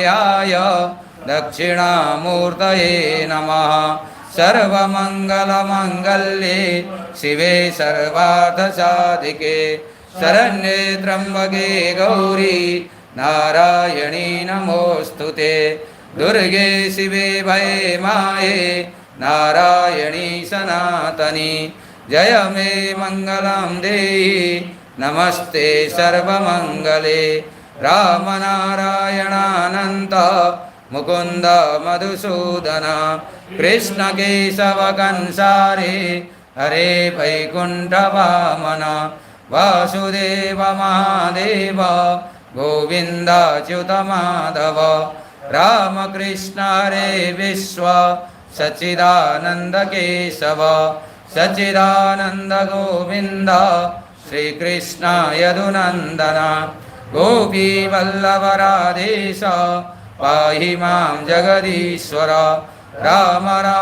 आय दक्षिणामूर्तये नमः। सर्वमङ्गलमङ्गल्ये शिवे सर्वार्थसाधिके शरण्ये त्र्यम्बके गौरी नारायणी नमोऽस्तुते। दुर्गे शिवे भये माये नारायणी सनातनी जय मे मङ्गलं देहि नमस्ते सर्वमङ्गले। राम नारायणानन्त मुकुन्द मधुसूदन कृष्ण केशव कंसारे हरे वैकुण्ठ वामन वासुदेव महादेव गोविन्द च्युत माधव रामकृष्ण हरे विश्व सच्चिदानन्द केशव सच्चिदानन्द गोविन्द श्रीकृष्ण यदुनन्दन गोपी वल्लभ राधेश पाहि मां जगदीश्वर। राम राम